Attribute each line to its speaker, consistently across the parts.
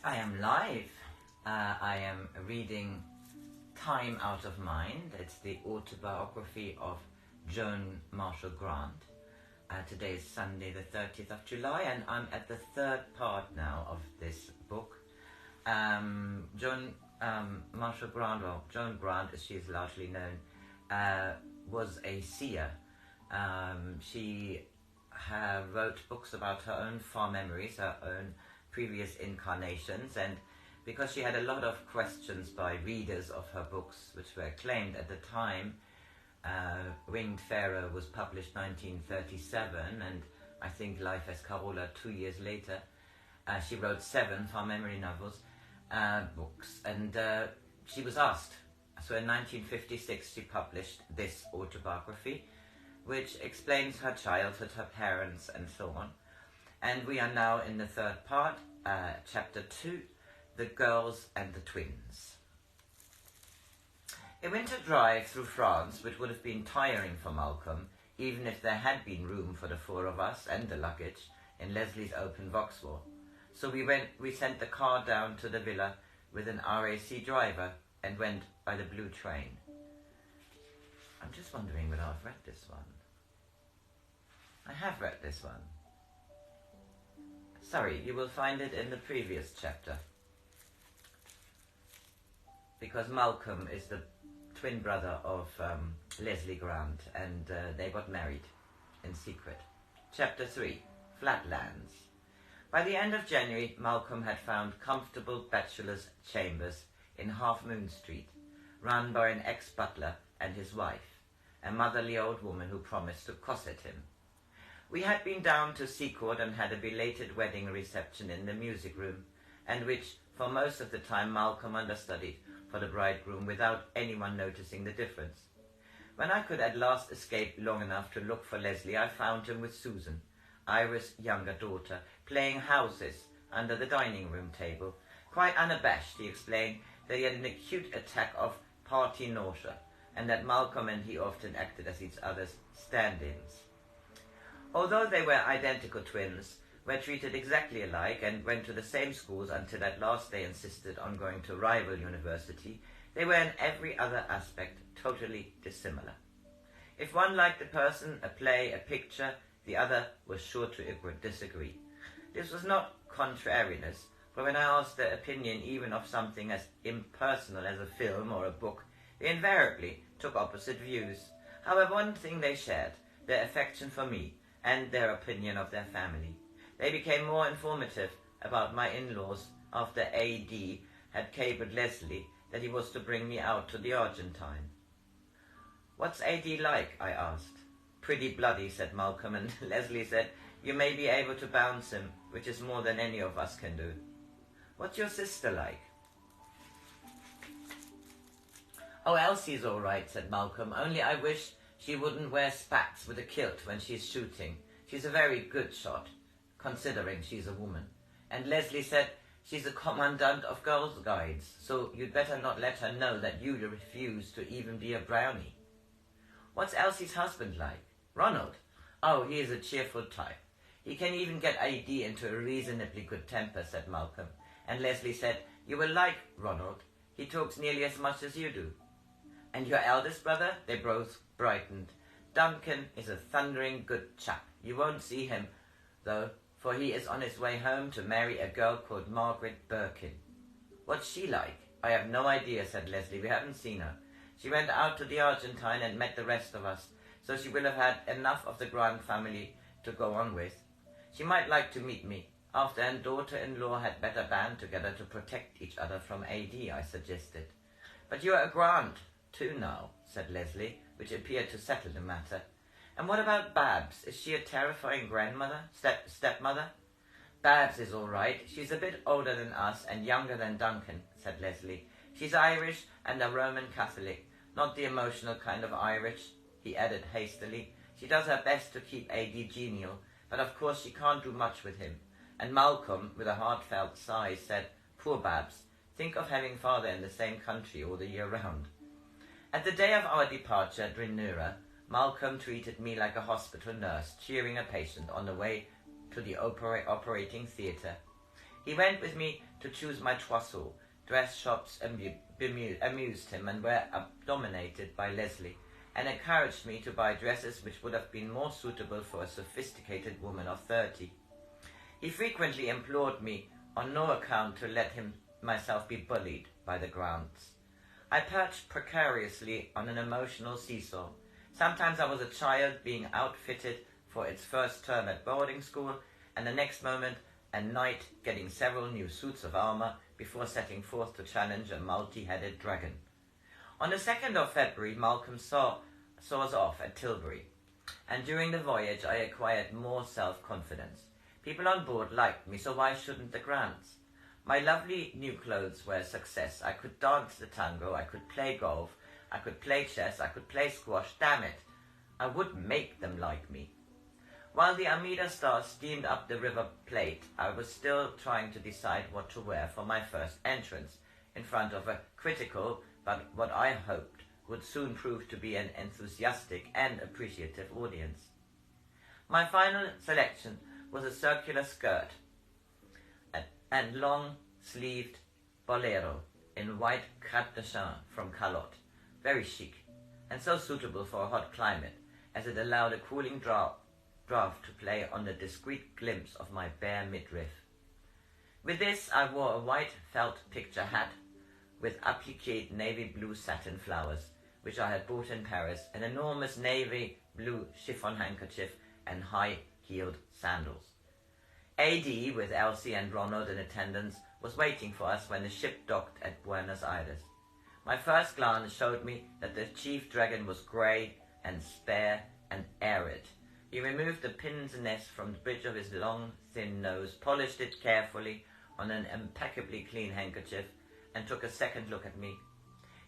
Speaker 1: I am live. I am reading Time Out of Mind. It's the autobiography of Joan Marshall Grant. Today is Sunday the 30th of July and I'm at the third part now of this book. Joan Marshall Grant, well, Joan Grant as she is largely known, was a seer. She wrote books about her own far memories, her own previous incarnations, and because she had a lot of questions by readers of her books, which were acclaimed at the time, Winged Pharaoh was published 1937, and I think Life as Carola 2 years later. She wrote 7 far memory novels, books, and she was asked. So in 1956 she published this autobiography, which explains her childhood, her parents, and so on. And we are now in the third part, chapter 2, The Girls and the Twins. A winter drive through France, which would have been tiring for Malcolm, even if there had been room for the 4 of us and the luggage in Leslie's open Vauxhall. So we sent the car down to the villa with an RAC driver and went by the blue train. I'm just wondering whether I've read this one. I have read this one. Sorry, you will find it in the previous chapter. Because Malcolm is the twin brother of Leslie Grant, and they got married in secret. Chapter 3, Flatlands. By the end of January, Malcolm had found comfortable bachelor's chambers in Half Moon Street, run by an ex-butler and his wife, a motherly old woman who promised to cosset him. We had been down to Seacourt and had a belated wedding reception in the music room, and which, for most of the time, Malcolm understudied for the bridegroom without anyone noticing the difference. When I could at last escape long enough to look for Leslie, I found him with Susan, Iris' younger daughter, playing houses under the dining room table. Quite unabashed, he explained that he had an acute attack of party nausea, and that Malcolm and he often acted as each other's stand-ins. Although they were identical twins, were treated exactly alike and went to the same schools until at last they insisted on going to rival university, they were in every other aspect totally dissimilar. If one liked a person, a play, a picture, the other was sure to disagree. This was not contrariness, for when I asked their opinion even of something as impersonal as a film or a book, they invariably took opposite views. However, one thing they shared, their affection for me, and their opinion of their family. They became more informative about my in-laws after A.D. had cabled Leslie that he was to bring me out to the Argentine. "What's A.D. like?" I asked. "Pretty bloody," said Malcolm, and Leslie said, "You may be able to bounce him, which is more than any of us can do." "What's your sister like?" "Oh, Elsie's all right," said Malcolm, "only I wish she wouldn't wear spats with a kilt when she's shooting. She's a very good shot, considering she's a woman." And Leslie said, "She's a commandant of Girls' Guides, so you'd better not let her know that you refuse to even be a brownie." "What's Elsie's husband like?" "Ronald? Oh, he is a cheerful type. He can even get A.D. into a reasonably good temper," said Malcolm. And Leslie said, "You will like Ronald. He talks nearly as much as you do." "And your eldest brother?" They both brightened. "Duncan is a thundering good chap. You won't see him, though, for he is on his way home to marry a girl called Margaret Birkin." "What's she like?" "I have no idea," said Leslie. "We haven't seen her. She went out to the Argentine and met the rest of us, so she will have had enough of the Grant family to go on with. She might like to meet me. After and daughter-in-law had better band together to protect each other from A.D., I suggested." "But you're a Grant too now," said Leslie, which appeared to settle the matter. "And what about Babs? Is she a terrifying grandmother, stepmother?" "Babs is all right. She's a bit older than us and younger than Duncan," said Leslie. "She's Irish and a Roman Catholic, not the emotional kind of Irish," he added hastily. "She does her best to keep A.D. genial, but of course she can't do much with him." And Malcolm, with a heartfelt sigh, said, "Poor Babs. Think of having father in the same country all the year round." At the day of our departure at Drinura, Malcolm treated me like a hospital nurse cheering a patient on the way to the operating theatre. He went with me to choose my trousseau. Dress shops amused him and were dominated by Leslie, and encouraged me to buy dresses which would have been more suitable for a sophisticated woman of 30. He frequently implored me on no account to let myself be bullied by the Grants. I perched precariously on an emotional seesaw. Sometimes I was a child being outfitted for its first term at boarding school, and the next moment a knight getting several new suits of armour before setting forth to challenge a multi-headed dragon. On the 2nd of February, Malcolm saw us off at Tilbury, and during the voyage I acquired more self-confidence. People on board liked me, so why shouldn't the Grants? My lovely new clothes were a success. I could dance the tango, I could play golf, I could play chess, I could play squash. Damn it, I would make them like me. While the Armida Star steamed up the River Plate, I was still trying to decide what to wear for my first entrance, in front of a critical, but what I hoped would soon prove to be an enthusiastic and appreciative audience. My final selection was a circular skirt and long-sleeved bolero in white crêpe de chine from Calotte, very chic, and so suitable for a hot climate, as it allowed a cooling draught to play on the discreet glimpse of my bare midriff. With this I wore a white felt picture hat with appliqué navy blue satin flowers, which I had bought in Paris, an enormous navy blue chiffon handkerchief, and high-heeled sandals. A.D., with Elsie and Ronald in attendance, was waiting for us when the ship docked at Buenos Aires. My first glance showed me that the chief dragon was grey and spare and arid. He removed the pin's nest from the bridge of his long, thin nose, polished it carefully on an impeccably clean handkerchief, and took a second look at me.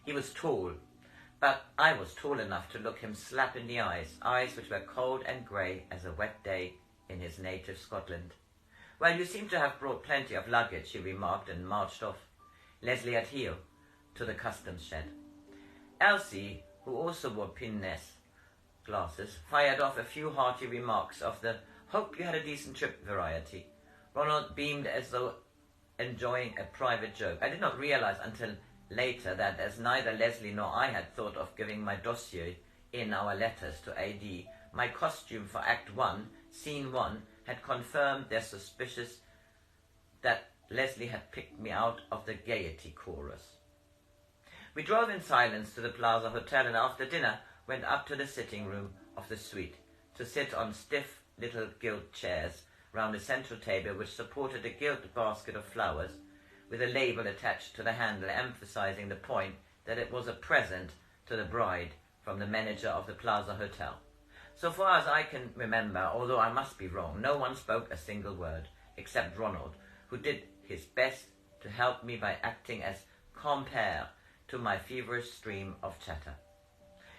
Speaker 1: He was tall, but I was tall enough to look him slap in the eyes which were cold and grey as a wet day in his native Scotland. "Well, you seem to have brought plenty of luggage," he remarked, and marched off, Leslie at heel, to the customs shed. Elsie, who also wore pince-nez glasses, fired off a few hearty remarks of the "hope you had a decent trip" variety. Ronald beamed as though enjoying a private joke. I did not realize until later that, as neither Leslie nor I had thought of giving my dossier in our letters to A.D., my costume for Act 1, Scene 1, had confirmed their suspicions that Leslie had picked me out of the Gaiety chorus. We drove in silence to the Plaza Hotel, and after dinner went up to the sitting room of the suite to sit on stiff little gilt chairs round a central table which supported a gilt basket of flowers with a label attached to the handle emphasizing the point that it was a present to the bride from the manager of the Plaza Hotel. So far as I can remember, although I must be wrong, no one spoke a single word, except Ronald, who did his best to help me by acting as compere to my feverish stream of chatter.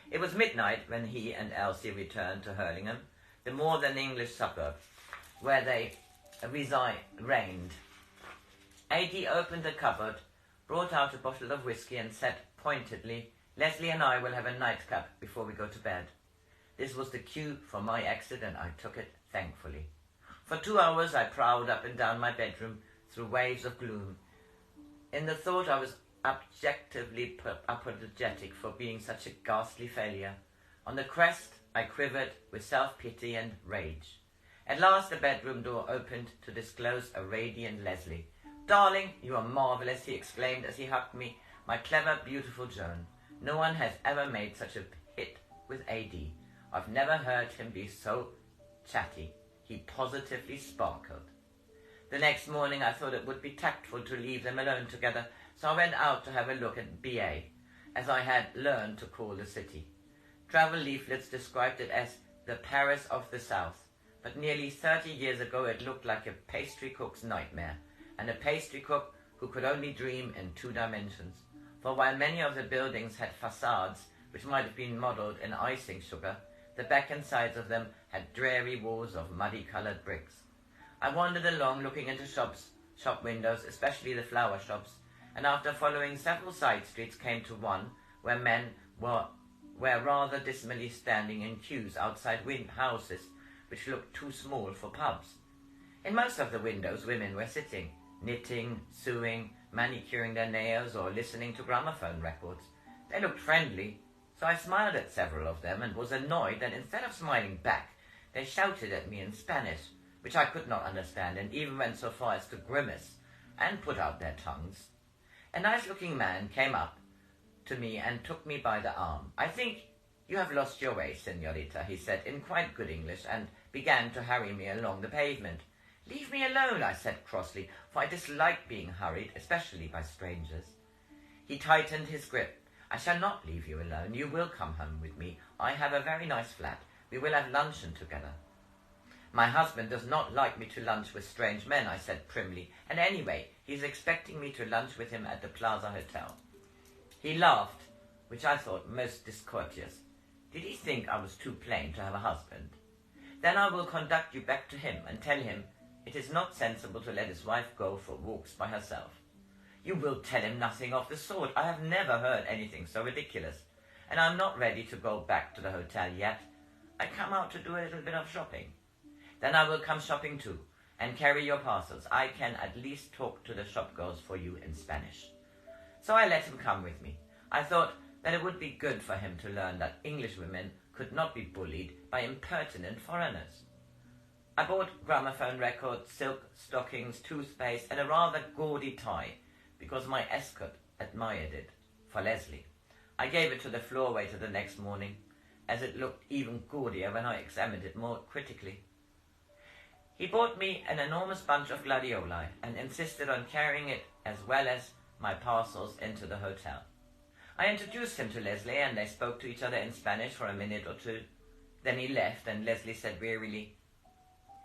Speaker 1: It was midnight when he and Elsie returned to Hurlingham, the more than English suburb, where they reigned. A.D. opened a cupboard, brought out a bottle of whisky, and said pointedly, "Leslie and I will have a nightcap before we go to bed." This was the cue for my exit, and I took it thankfully. For 2 hours I prowled up and down my bedroom through waves of gloom. In the thought I was objectively apologetic for being such a ghastly failure. On the crest I quivered with self-pity and rage. At last the bedroom door opened to disclose a radiant Leslie. "Darling, you are marvellous," he exclaimed as he hugged me. "My clever, beautiful Joan. No one has ever made such a hit with A.D. I've never heard him be so chatty." He positively sparkled. The next morning I thought it would be tactful to leave them alone together, so I went out to have a look at B.A., as I had learned to call the city. Travel leaflets described it as the Paris of the South, but nearly 30 years ago it looked like a pastry cook's nightmare, and a pastry cook who could only dream in 2 dimensions. For while many of the buildings had facades which might have been modelled in icing sugar, the back and sides of them had dreary walls of muddy-coloured bricks. I wandered along looking into shop windows, especially the flower shops, and after following several side streets came to one where men were rather dismally standing in queues outside houses which looked too small for pubs. In most of the windows women were sitting, knitting, sewing, manicuring their nails, or listening to gramophone records. They looked friendly, so I smiled at several of them and was annoyed that instead of smiling back, they shouted at me in Spanish, which I could not understand, and even went so far as to grimace and put out their tongues. A nice-looking man came up to me and took me by the arm. "I think you have lost your way, señorita," he said in quite good English, and began to hurry me along the pavement. "Leave me alone," I said crossly, for I dislike being hurried, especially by strangers. He tightened his grip. "I shall not leave you alone. You will come home with me. I have a very nice flat. We will have luncheon together." "My husband does not like me to lunch with strange men," I said primly, "and anyway, he is expecting me to lunch with him at the Plaza Hotel." He laughed, which I thought most discourteous. Did he think I was too plain to have a husband? "Then I will conduct you back to him and tell him it is not sensible to let his wife go for walks by herself." "You will tell him nothing of the sort. I have never heard anything so ridiculous, and I am not ready to go back to the hotel yet. I come out to do a little bit of shopping." "Then I will come shopping too, and carry your parcels. I can at least talk to the shop girls for you in Spanish." So I let him come with me. I thought that it would be good for him to learn that English women could not be bullied by impertinent foreigners. I bought gramophone records, silk stockings, toothpaste, and a rather gaudy tie, because my escort admired it, for Leslie. I gave it to the floor waiter the next morning, as it looked even gaudier when I examined it more critically. He bought me an enormous bunch of gladioli and insisted on carrying it as well as my parcels into the hotel. I introduced him to Leslie, and they spoke to each other in Spanish for a minute or two. Then he left, and Leslie said wearily,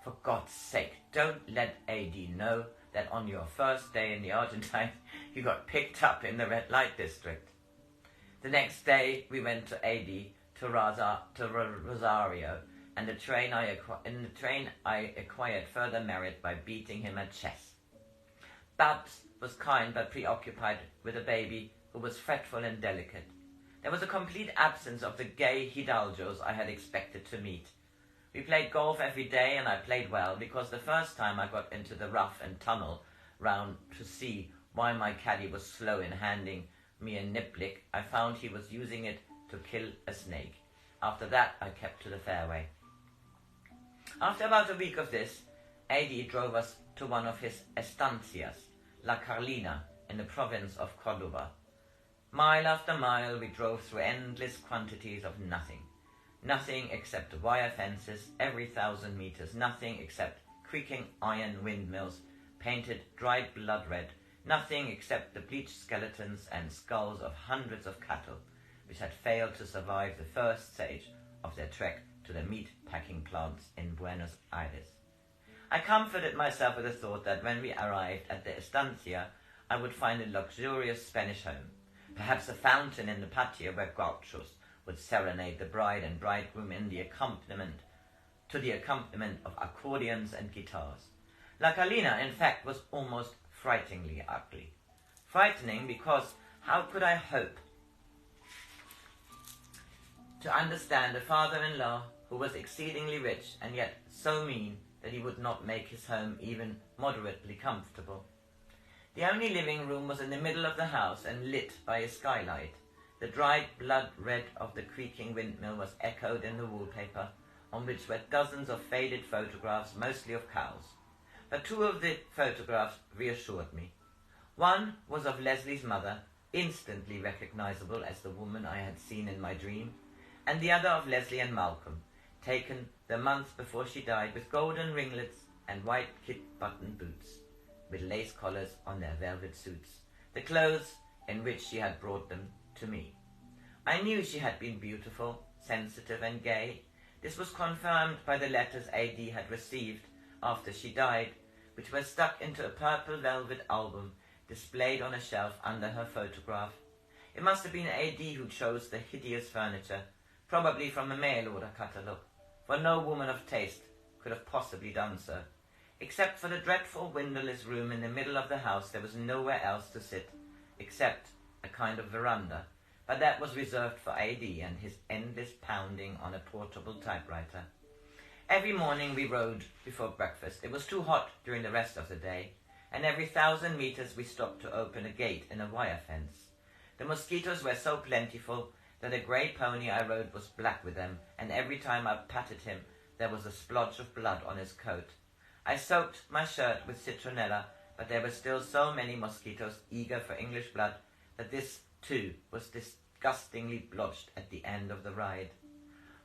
Speaker 1: "For God's sake, don't let A.D. know that on your first day in the Argentine you got picked up in the red light district." The next day we went to A.D. to Rosario, and in the train I acquired further merit by beating him at chess. Babs was kind but preoccupied with a baby who was fretful and delicate. There was a complete absence of the gay hidalgos I had expected to meet. We played golf every day, and I played well, because the first time I got into the rough and tunnel round to see why my caddy was slow in handing me a niblick, I found he was using it to kill a snake. After that, I kept to the fairway. After about a week of this, A.D. drove us to one of his estancias, La Carlina, in the province of Córdoba. Mile after mile we drove through endless quantities of nothing. Nothing except wire fences every 1,000 meters, nothing except creaking iron windmills painted dried blood red, nothing except the bleached skeletons and skulls of hundreds of cattle which had failed to survive the first stage of their trek to the meat-packing plants in Buenos Aires. I comforted myself with the thought that when we arrived at the estancia, I would find a luxurious Spanish home, perhaps a fountain in the patio where gauchos would serenade the bride and bridegroom to the accompaniment of accordions and guitars. La Carlina, in fact, was almost frighteningly ugly. Frightening because how could I hope to understand a father-in-law who was exceedingly rich and yet so mean that he would not make his home even moderately comfortable? The only living room was in the middle of the house and lit by a skylight. The dried blood red of the creaking windmill was echoed in the wallpaper, on which were dozens of faded photographs, mostly of cows. But two of the photographs reassured me. One was of Leslie's mother, instantly recognizable as the woman I had seen in my dream, and the other of Leslie and Malcolm, taken the month before she died, with golden ringlets and white kid-button boots, with lace collars on their velvet suits, the clothes in which she had brought them to me. I knew she had been beautiful, sensitive, and gay. This was confirmed by the letters A.D. had received after she died, which were stuck into a purple velvet album displayed on a shelf under her photograph. It must have been A.D. who chose the hideous furniture, probably from a mail-order catalogue, for no woman of taste could have possibly done so. Except for the dreadful windowless room in the middle of the house, there was nowhere else to sit, except a kind of veranda, but that was reserved for A.D. and his endless pounding on a portable typewriter. Every morning we rode before breakfast. It was too hot during the rest of the day. and every 1,000 meters we stopped to open a gate in a wire fence. The mosquitoes were so plentiful that a grey pony I rode was black with them, and every time I patted him there was a splotch of blood on his coat. I soaked my shirt with citronella, but there were still so many mosquitoes eager for English blood that this, too, was disgustingly blotched at the end of the ride.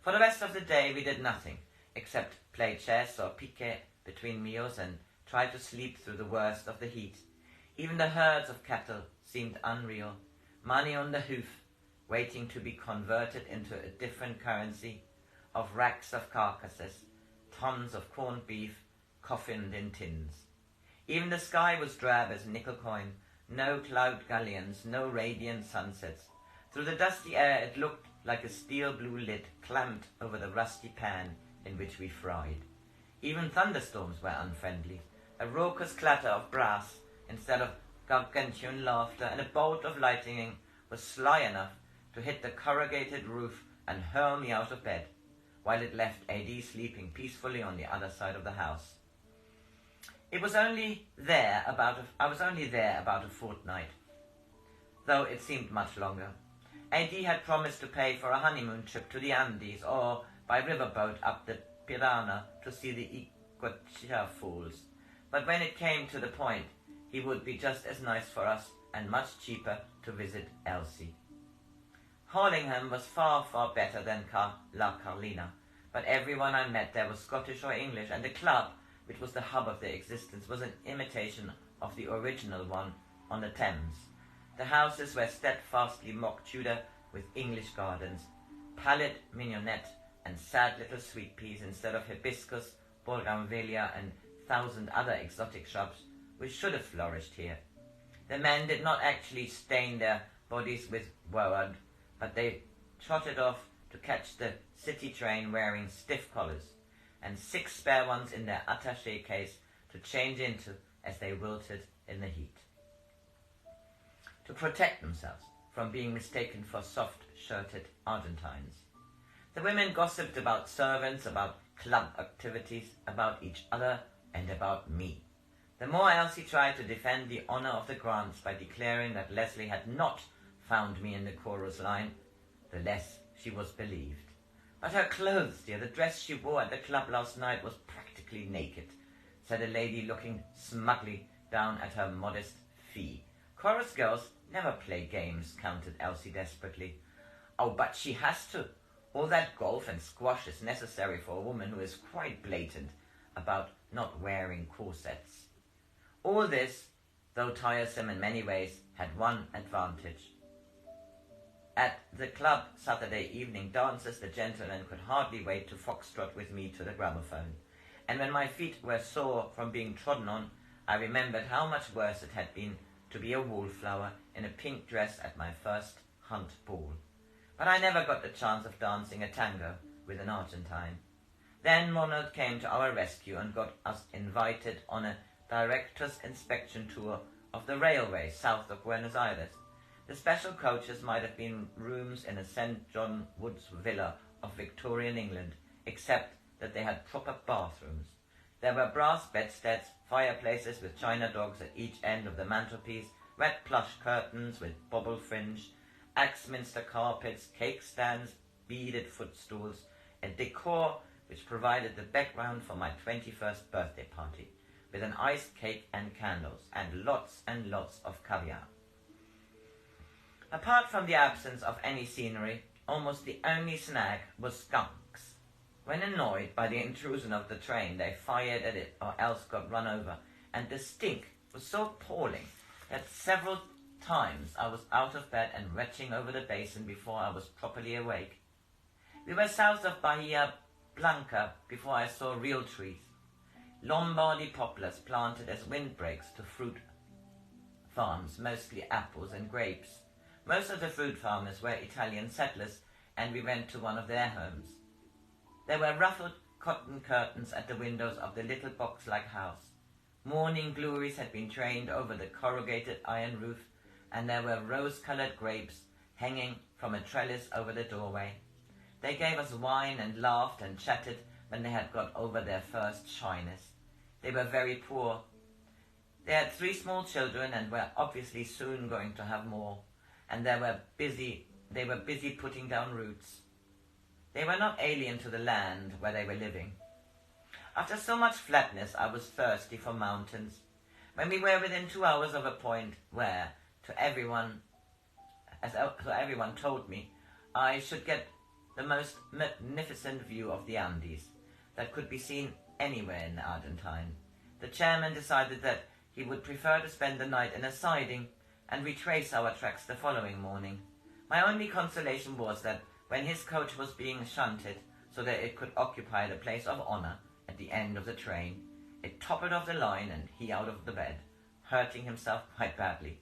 Speaker 1: For the rest of the day we did nothing, except play chess or piquet between meals and try to sleep through the worst of the heat. Even the herds of cattle seemed unreal, money on the hoof, waiting to be converted into a different currency, of racks of carcasses, tons of corned beef, coffined in tins. Even the sky was drab as nickel coin, no cloud galleons, no radiant sunsets. Through the dusty air it looked like a steel blue lid clamped over the rusty pan in which we fried. Even thunderstorms were unfriendly. A raucous clatter of brass instead of gargantuan laughter, and a bolt of lightning was sly enough to hit the corrugated roof and hurl me out of bed, while it left A.D. sleeping peacefully on the other side of the house. I was only there about a fortnight, though it seemed much longer. A.D. had promised to pay for a honeymoon trip to the Andes or by riverboat up the Pirana to see the Iguacha Falls, but when it came to the point, he would be just as nice for us and much cheaper to visit Elsie. Harlingham was far, far better than La Carlina, but everyone I met there was Scottish or English, and the club, which was the hub of their existence, was an imitation of the original one on the Thames. The houses were steadfastly mock Tudor with English gardens, pallid mignonette and sad little sweet peas instead of hibiscus, bougainvillea and 1,000 other exotic shrubs which should have flourished here. The men did not actually stain their bodies with woad, but they trotted off to catch the city train wearing stiff collars, and 6 spare ones in their attaché case to change into as they wilted in the heat. To protect themselves from being mistaken for soft-shirted Argentines. The women gossiped about servants, about club activities, about each other, and about me. The more Elsie tried to defend the honour of the Grants by declaring that Leslie had not found me in the chorus line, the less she was believed. But her clothes, dear, the dress she wore at the club last night was practically naked, said a lady looking smugly down at her modest fee. Chorus girls never play games, countered Elsie desperately. Oh, but she has to. All that golf and squash is necessary for a woman who is quite blatant about not wearing corsets. All this, though tiresome in many ways, had one advantage. At the club Saturday evening dances, the gentlemen could hardly wait to foxtrot with me to the gramophone, and when my feet were sore from being trodden on, I remembered how much worse it had been to be a wallflower in a pink dress at my first hunt ball. But I never got the chance of dancing a tango with an Argentine. Then Ronald came to our rescue and got us invited on a director's inspection tour of the railway south of Buenos Aires. The special coaches might have been rooms in a St. John Wood's villa of Victorian England, except that they had proper bathrooms. There were brass bedsteads, fireplaces with china dogs at each end of the mantelpiece, red plush curtains with bobble fringe, Axminster carpets, cake stands, beaded footstools, a decor which provided the background for my 21st birthday party, with an iced cake and candles, and lots of caviar. Apart from the absence of any scenery, almost the only snag was skunks. When annoyed by the intrusion of the train, they fired at it or else got run over, and the stink was so appalling that several times I was out of bed and retching over the basin before I was properly awake. We were south of Bahia Blanca before I saw real trees. Lombardy poplars planted as windbreaks to fruit farms, mostly apples and grapes. Most of the fruit farmers were Italian settlers, and we went to one of their homes. There were ruffled cotton curtains at the windows of the little box-like house. Morning glories had been trained over the corrugated iron roof, and there were rose-coloured grapes hanging from a trellis over the doorway. They gave us wine and laughed and chatted when they had got over their first shyness. They were very poor. They had 3 small children and were obviously soon going to have more, and they were busy putting down roots. They were not alien to the land where they were living. After so much flatness, I was thirsty for mountains. When we were within 2 hours of a point where, everyone told me, I should get the most magnificent view of the Andes that could be seen anywhere in the Argentine, the chairman decided that he would prefer to spend the night in a siding and retrace our tracks the following morning. My only consolation was that when his coach was being shunted so that it could occupy the place of honor at the end of the train, it toppled off the line and he out of the bed, hurting himself quite badly.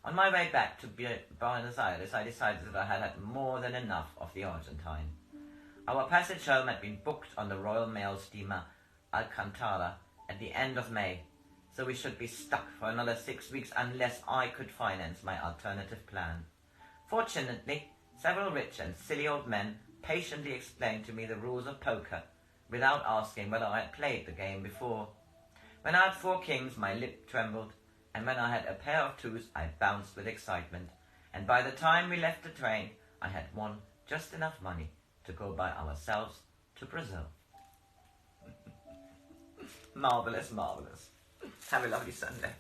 Speaker 1: On my way back to Buenos Aires, I decided that I had had more than enough of the Argentine. Our passage home had been booked on the Royal Mail steamer Alcantara at the end of May, so we should be stuck for another 6 weeks unless I could finance my alternative plan. Fortunately, several rich and silly old men patiently explained to me the rules of poker without asking whether I had played the game before. When I had 4 kings, my lip trembled, and when I had a pair of 2s, I bounced with excitement, and by the time we left the train, I had won just enough money to go by ourselves to Brazil. Marvellous, marvellous. Have a lovely Sunday.